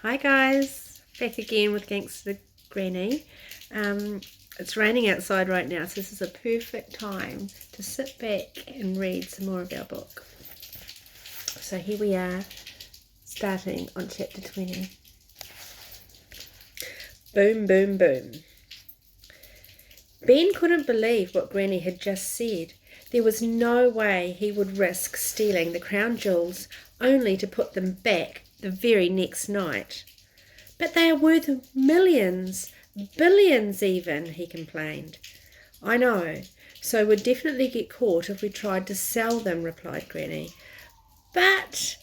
Hi guys, back again with Gangsta Granny. It's raining outside right now, so this is a perfect time to sit back and read some more of our book. So here we are, starting on chapter 20. Boom, boom, boom. Ben couldn't believe what Granny had just said. There was no way he would risk stealing the crown jewels only to put them back the very next night. But they are worth millions, billions even, he complained. I know, so we'd definitely get caught if we tried to sell them, replied Granny. But,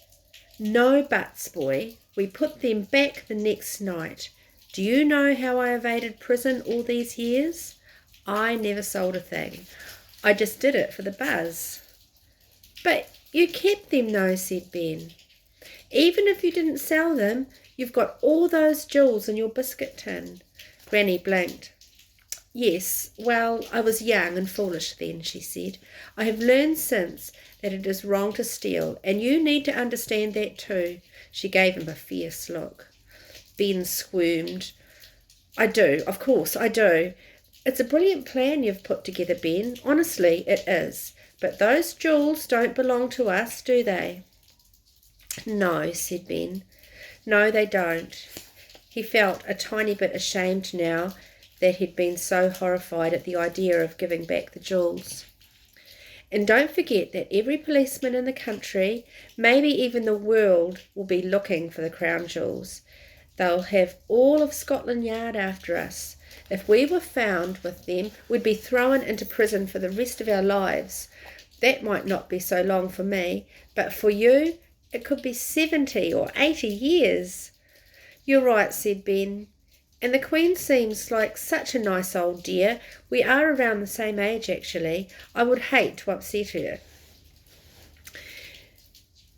no buts, boy, we put them back the next night. Do you know how I evaded prison all these years? I never sold a thing. I just did it for the buzz. But you kept them though, said Ben. Even if you didn't sell them, you've got all those jewels in your biscuit tin. Granny blinked. Yes, well, I was young and foolish then, she said. I have learned since that it is wrong to steal, and you need to understand that too. She gave him a fierce look. Ben squirmed. I do, of course, I do. It's a brilliant plan you've put together, Ben. Honestly, it is. But those jewels don't belong to us, do they? No, said Ben. No, they don't. He felt a tiny bit ashamed now that he'd been so horrified at the idea of giving back the jewels. And don't forget that every policeman in the country, maybe even the world, will be looking for the crown jewels. They'll have all of Scotland Yard after us. If we were found with them, we'd be thrown into prison for the rest of our lives. That might not be so long for me, but for you, it could be 70 or 80 years. You're right, said Ben. And the Queen seems like such a nice old dear. We are around the same age, actually. I would hate to upset her.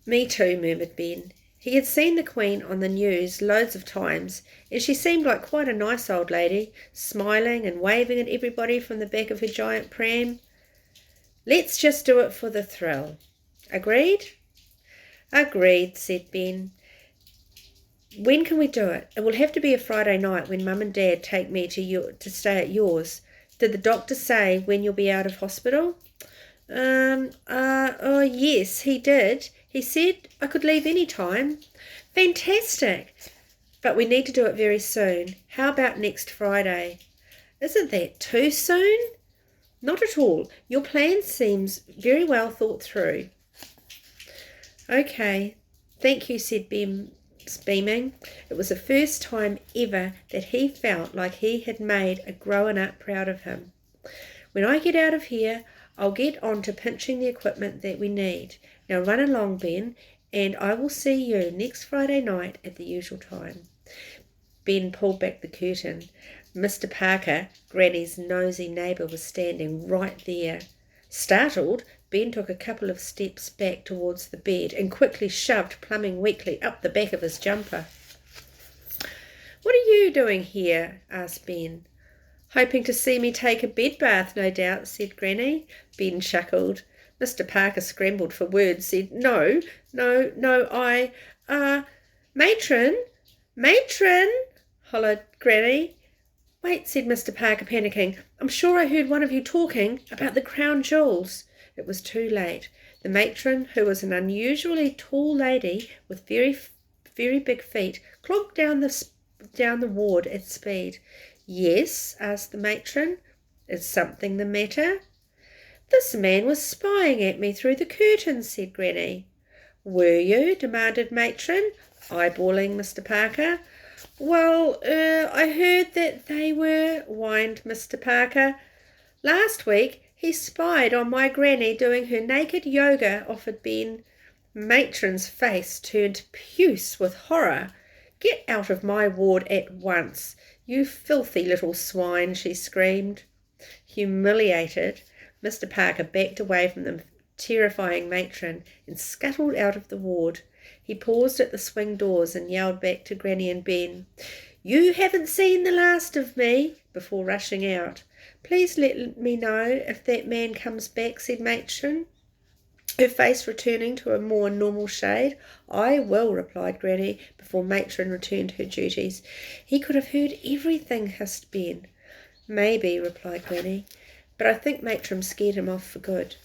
Me too, murmured Ben. He had seen the Queen on the news loads of times, and she seemed like quite a nice old lady, smiling and waving at everybody from the back of her giant pram. Let's just do it for the thrill. Agreed? Agreed, said Ben. When can we do it? It will have to be a Friday night when Mum and Dad take me to stay at yours. Did the doctor say when you'll be out of hospital? Yes, he did. He said I could leave any time. Fantastic. But we need to do it very soon. How about next Friday? Isn't that too soon? Not at all. Your plan seems very well thought through. Okay. Thank you, said Ben, beaming. It was the first time ever that he felt like he had made a grown-up proud of him. When I get out of here, I'll get on to pinching the equipment that we need. Now run along, Ben, and I will see you next Friday night at the usual time. Ben pulled back the curtain. Mr. Parker, Granny's nosy neighbour, was standing right there. Startled, Ben took a couple of steps back towards the bed and quickly shoved Plumbing weakly up the back of his jumper. What are you doing here? Asked Ben. Hoping to see me take a bed bath, no doubt, said Granny. Ben chuckled. Mr. Parker scrambled for words, said, No, Matron, hollered Granny. Wait, said Mr. Parker, panicking. I'm sure I heard one of you talking about the crown jewels. It was too late. The matron, who was an unusually tall lady with very, very big feet, clomped down the ward at speed. Yes, asked the matron. Is something the matter? This man was spying at me through the curtains, said Granny. Were you? Demanded matron, eyeballing Mr. Parker. Well, I heard that they were, whined Mr. Parker. Last week he spied on my granny doing her naked yoga, offered Ben. Matron's face turned puce with horror. Get out of my ward at once, you filthy little swine, she screamed. Humiliated, Mr. Parker backed away from the terrifying matron and scuttled out of the ward. He paused at the swing doors and yelled back to Granny and Ben, You haven't seen the last of me, before rushing out. Please let me know if that man comes back, said matron. her face returning to a more normal shade. "I will," replied Granny, before Matron returned to her duties. "He could have heard everything," hissed Ben. "Maybe," replied Granny, "but I think Matron scared him off for good."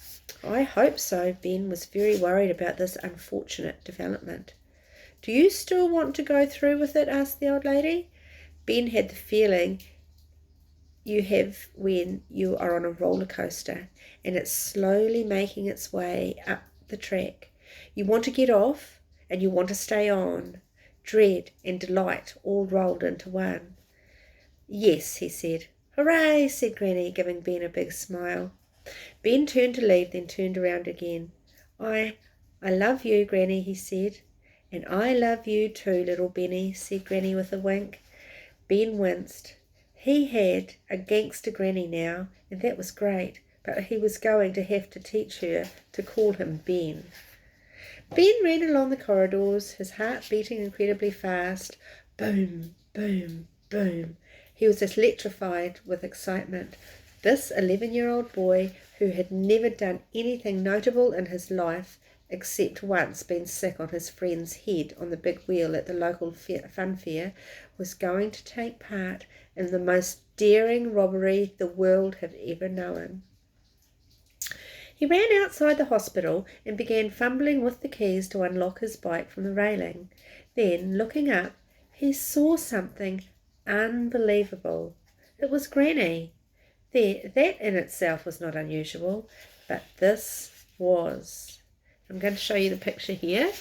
"I hope so." Ben was very worried about this unfortunate development. "Do you still want to go through with it?" asked the old lady. Ben had the feeling you have when you are on a roller coaster and it's slowly making its way up the track. You want to get off and you want to stay on. Dread and delight all rolled into one. "Yes," he said. "Hooray," said Granny, giving Ben a big smile. Ben turned to leave, then turned around again. I love you, Granny," he said. "And I love you too, little Benny," said Granny with a wink. Ben winced. He had a Gangsta Granny now, and that was great, but he was going to have to teach her to call him Ben. Ben ran along the corridors, his heart beating incredibly fast. Boom, boom, boom. He was electrified with excitement. This 11-year-old boy, who had never done anything notable in his life, except once been sick on his friend's head on the big wheel at the local fun fair, was going to take part in the most daring robbery the world had ever known. He ran outside the hospital and began fumbling with the keys to unlock his bike from the railing. Then, looking up, he saw something unbelievable. It was Granny. That in itself was not unusual, but this was. I'm going to show you the picture here.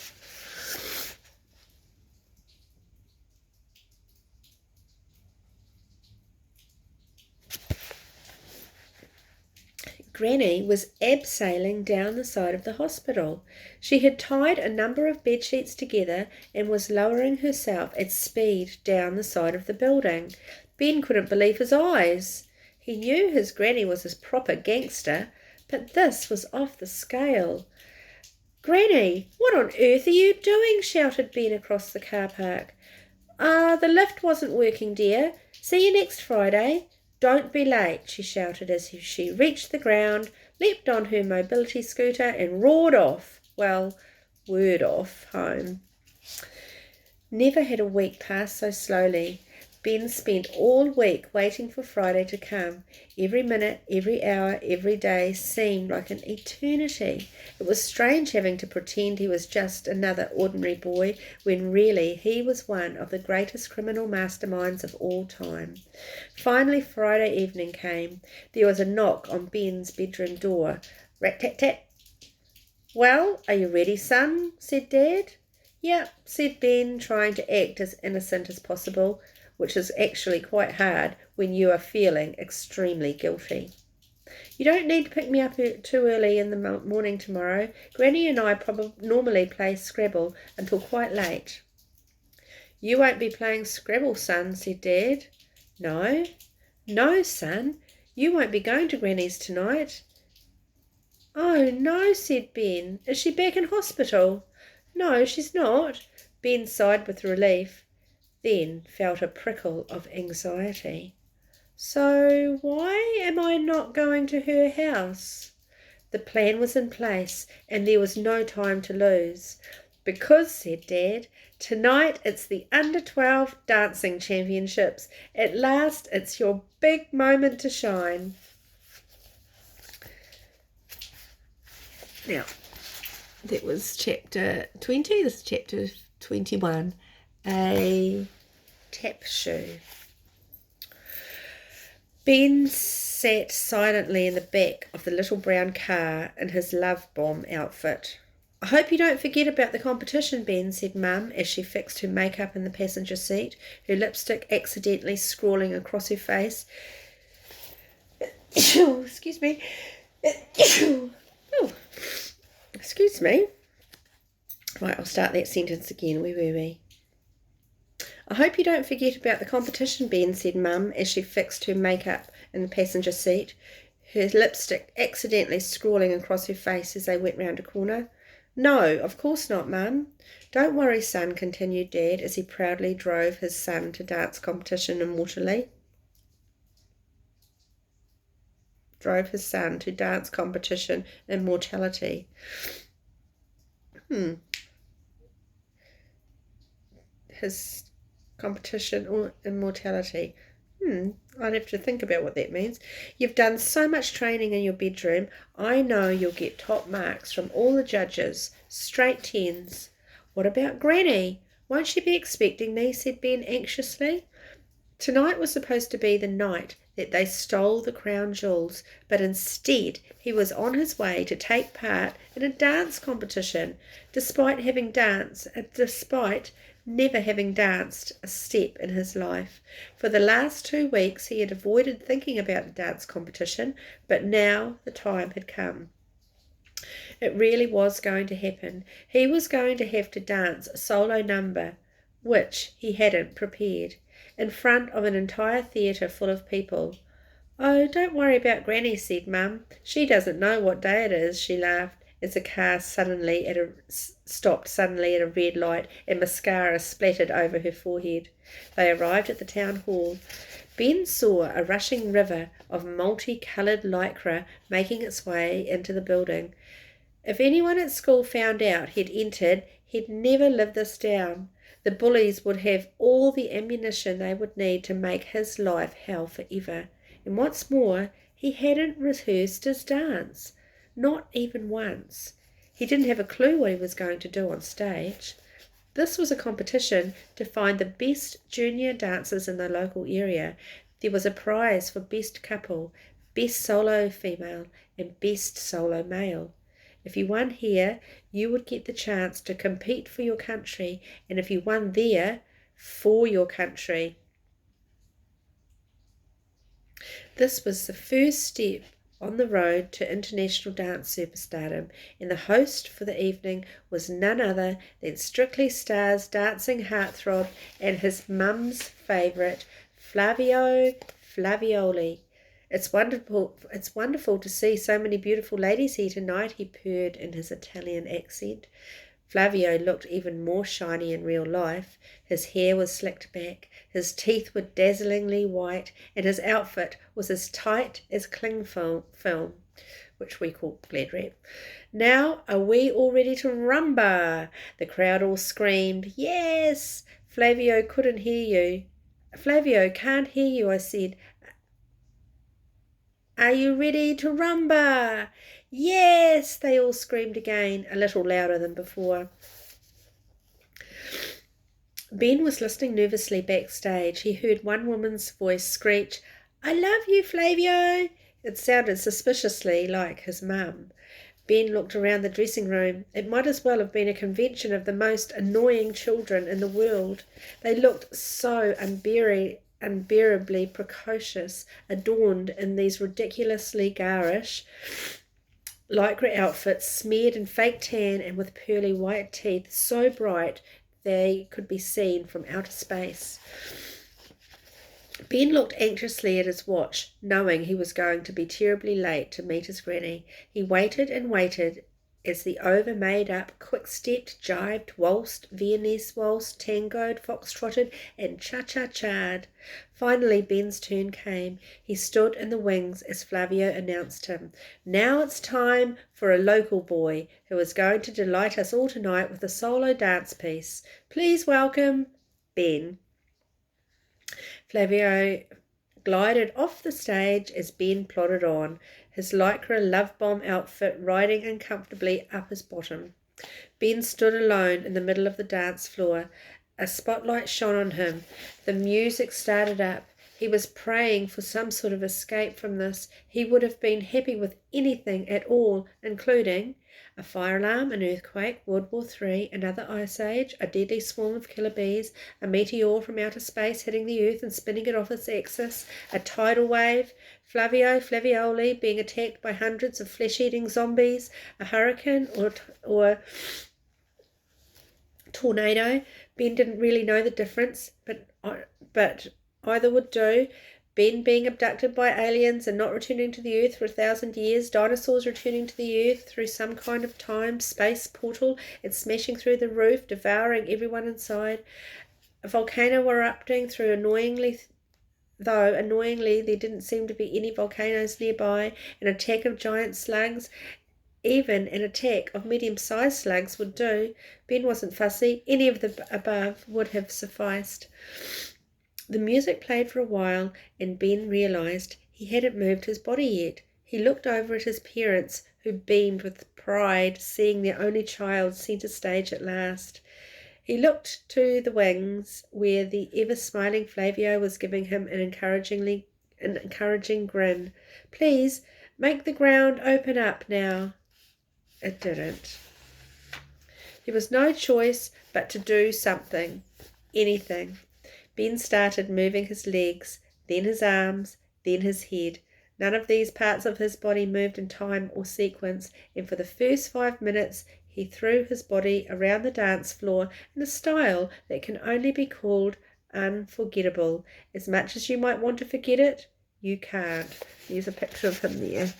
Granny was abseiling down the side of the hospital. She had tied a number of bedsheets together and was lowering herself at speed down the side of the building. Ben couldn't believe his eyes. He knew his Granny was a proper gangster, but this was off the scale. "Granny, what on earth are you doing?" shouted Ben across the car park. The lift wasn't working, dear. See you next Friday." "Don't be late," she shouted as she reached the ground, leapt on her mobility scooter and roared off, whirred off home. Never had a week passed so slowly. Ben spent all week waiting for Friday to come. Every minute, every hour, every day seemed like an eternity. It was strange having to pretend he was just another ordinary boy when really he was one of the greatest criminal masterminds of all time. Finally, Friday evening came. There was a knock on Ben's bedroom door. Rat-tat-tat. "Well, are you ready, son?" said Dad. "Yep," said Ben, trying to act as innocent as possible, which is actually quite hard when you are feeling extremely guilty. "You don't need to pick me up too early in the morning tomorrow. Granny and I normally play Scrabble until quite late." "You won't be playing Scrabble, son," said Dad. "No? No, son. You won't be going to Granny's tonight." "Oh, no," said Ben. "Is she back in hospital?" "No, she's not." Ben sighed with relief, then felt a prickle of anxiety. "So why am I not going to her house?" The plan was in place, and there was no time to lose. "Because," said Dad, "tonight it's the Under-12 Dancing Championships. At last, it's your big moment to shine." Now, that was chapter 20. This is chapter 21. A tap shoe. Ben sat silently in the back of the little brown car in his love bomb outfit. "I hope you don't forget about the competition, Ben," said Mum as she fixed her makeup in the passenger seat, her lipstick accidentally scrawling across her face. Excuse me. Oh, excuse me. Right, I'll start that sentence again. Where were we? "I hope you don't forget about the competition, Ben," said Mum as she fixed her makeup in the passenger seat, her lipstick accidentally scrawling across her face as they went round a corner. "No, of course not, Mum." "Don't worry, son," continued Dad as he proudly drove his son to dance competition immortally. Drove his son to dance competition immortality. His competition or immortality. I'd have to think about what that means. You've done so much training in your bedroom. I know you'll get top marks from all the judges. Straight tens. What about Granny? Won't she be expecting me? Said Ben anxiously. Tonight was supposed to be the night that they stole the crown jewels, but instead he was on his way to take part in a dance competition, despite never having danced a step in his life. For the last 2 weeks he had avoided thinking about the dance competition, but now the time had come. It really was going to happen. He was going to have to dance a solo number, which he hadn't prepared, in front of an entire theatre full of people. "Oh, don't worry about Granny," said Mum. "She doesn't know what day it is," she laughed, as the car stopped suddenly at a red light and mascara splattered over her forehead. They arrived at the town hall. Ben saw a rushing river of multicoloured lycra making its way into the building. If anyone at school found out he'd entered, he'd never live this down. The bullies would have all the ammunition they would need to make his life hell forever. And what's more, he hadn't rehearsed his dance. Not even once. He didn't have a clue what he was going to do on stage. This was a competition to find the best junior dancers in the local area. There was a prize for best couple, best solo female, and best solo male. If you won here, you would get the chance to compete for your country, and if you won there, for your country. This was the first step on the road to international dance superstardom, and the host for the evening was none other than Strictly Star's dancing heartthrob and his mum's favourite, Flavio Flavioli. It's wonderful to see so many beautiful ladies here tonight," he purred in his Italian accent. Flavio looked even more shiny in real life. His hair was slicked back, his teeth were dazzlingly white, and his outfit was as tight as cling film, which we call glad wrap. "Now, are we all ready to rumba?" The crowd all screamed, "Yes!" "Flavio couldn't hear you." "Flavio can't hear you," I said. "Are you ready to rumba?" "Yes!" they all screamed again, a little louder than before. Ben was listening nervously backstage. He heard one woman's voice screech, "I love you, Flavio." It sounded suspiciously like his mum. Ben looked around the dressing room. It might as well have been a convention of the most annoying children in the world. They looked so unbearably precocious, adorned in these ridiculously garish lycra outfits, smeared in fake tan and with pearly white teeth so bright they could be seen from outer space. Ben looked anxiously at his watch, knowing he was going to be terribly late to meet his granny. He waited and waited as the over-made-up, quick-stepped, jibed, waltzed, Viennese waltzed, tangoed, foxtrotted, and cha-cha-cha'd. Finally, Ben's turn came. He stood in the wings as Flavio announced him. "Now it's time for a local boy who is going to delight us all tonight with a solo dance piece. Please welcome Ben." Flavio glided off the stage as Ben plodded on, his lycra love bomb outfit riding uncomfortably up his bottom. Ben stood alone in the middle of the dance floor. A spotlight shone on him. The music started up. He was praying for some sort of escape from this. He would have been happy with anything at all, including a fire alarm, an earthquake, World War III, another ice age, a deadly swarm of killer bees, a meteor from outer space hitting the earth and spinning it off its axis, a tidal wave, Flavio Flavioli being attacked by hundreds of flesh-eating zombies, a hurricane or tornado. Ben didn't really know the difference, but either would do. Ben being abducted by aliens and not returning to the earth for 1,000 years, dinosaurs returning to the earth through some kind of time-space portal and smashing through the roof, devouring everyone inside. A volcano erupting through annoyingly there didn't seem to be any volcanoes nearby, an attack of giant slugs, Even an attack of medium-sized slugs would do. Ben wasn't fussy. Any of the above would have sufficed. The music played for a while, and Ben realized he hadn't moved his body yet. He looked over at his parents, who beamed with pride, seeing their only child centre stage at last. He looked to the wings, where the ever-smiling Flavio was giving him an encouraging grin. "Please, make the ground open up now." It didn't. There was no choice but to do something, anything. Ben started moving his legs, then his arms, then his head. None of these parts of his body moved in time or sequence, and for the first 5 minutes he threw his body around the dance floor in a style that can only be called unforgettable. As much as you might want to forget it, you can't. There's a picture of him there.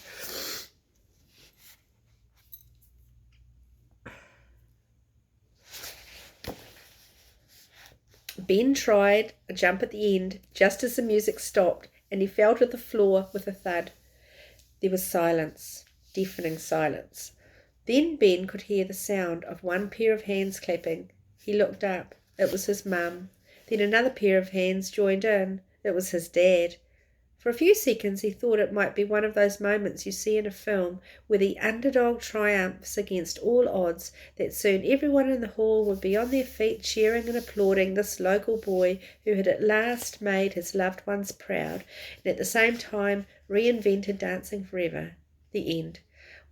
Ben tried a jump at the end, just as the music stopped, and he fell to the floor with a thud. There was silence, deafening silence. Then Ben could hear the sound of one pair of hands clapping. He looked up. It was his mum. Then another pair of hands joined in. It was his dad. For a few seconds he thought it might be one of those moments you see in a film where the underdog triumphs against all odds, that soon everyone in the hall would be on their feet cheering and applauding this local boy who had at last made his loved ones proud, and at the same time reinvented dancing forever. The end.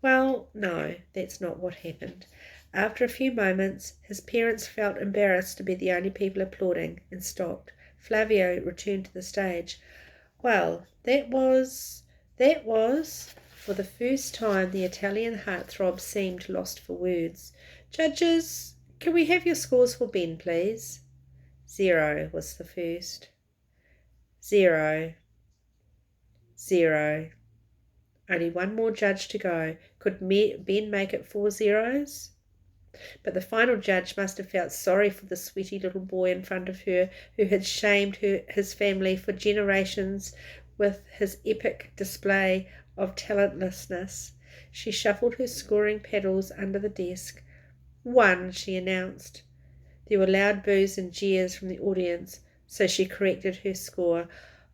Well, no, that's not what happened. After a few moments, his parents felt embarrassed to be the only people applauding, and stopped. Flavio returned to the stage. Well, that was... For the first time the Italian heartthrob seemed lost for words. "Judges, can we have your scores for Ben, please?" 0 was the first. 0. 0. Only one more judge to go. Could Ben make it 4 zeros? But the final judge must have felt sorry for the sweaty little boy in front of her, who had shamed his family for generations with his epic display of talentlessness. She shuffled her scoring paddles under the desk. 1, she announced. There were loud boos and jeers from the audience, so she corrected her score.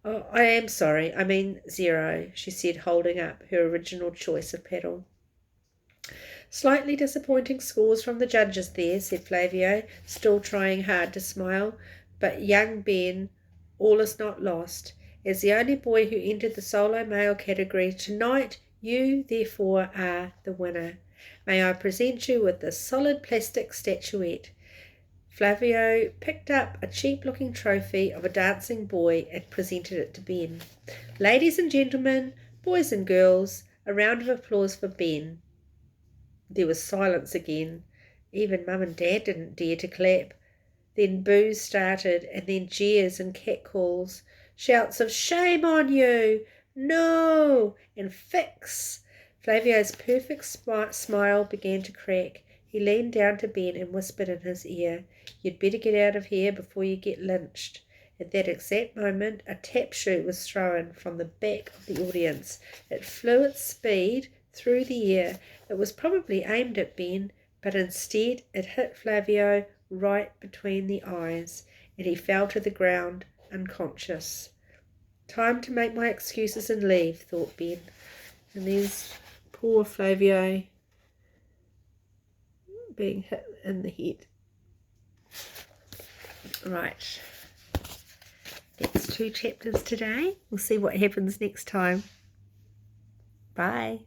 "Oh, I am sorry, I mean 0, she said, holding up her original choice of paddle. "Slightly disappointing scores from the judges there," said Flavio, still trying hard to smile. "But young Ben, all is not lost. As the only boy who entered the solo male category tonight, you, therefore, are the winner. May I present you with this solid plastic statuette." Flavio picked up a cheap-looking trophy of a dancing boy and presented it to Ben. "Ladies and gentlemen, boys and girls, a round of applause for Ben." There was silence again. Even Mum and Dad didn't dare to clap. Then boos started, and then jeers and catcalls. Shouts of "Shame on you!" "No!" and "Fix!" Flavio's perfect smile began to crack. He leaned down to Ben and whispered in his ear, "You'd better get out of here before you get lynched." At that exact moment, a tap shoe was thrown from the back of the audience. It flew at speed through the air. It was probably aimed at Ben, but instead it hit Flavio right between the eyes, and he fell to the ground unconscious. "Time to make my excuses and leave," thought Ben. And there's poor Flavio being hit in the head. Right. That's 2 chapters today. We'll see what happens next time. Bye.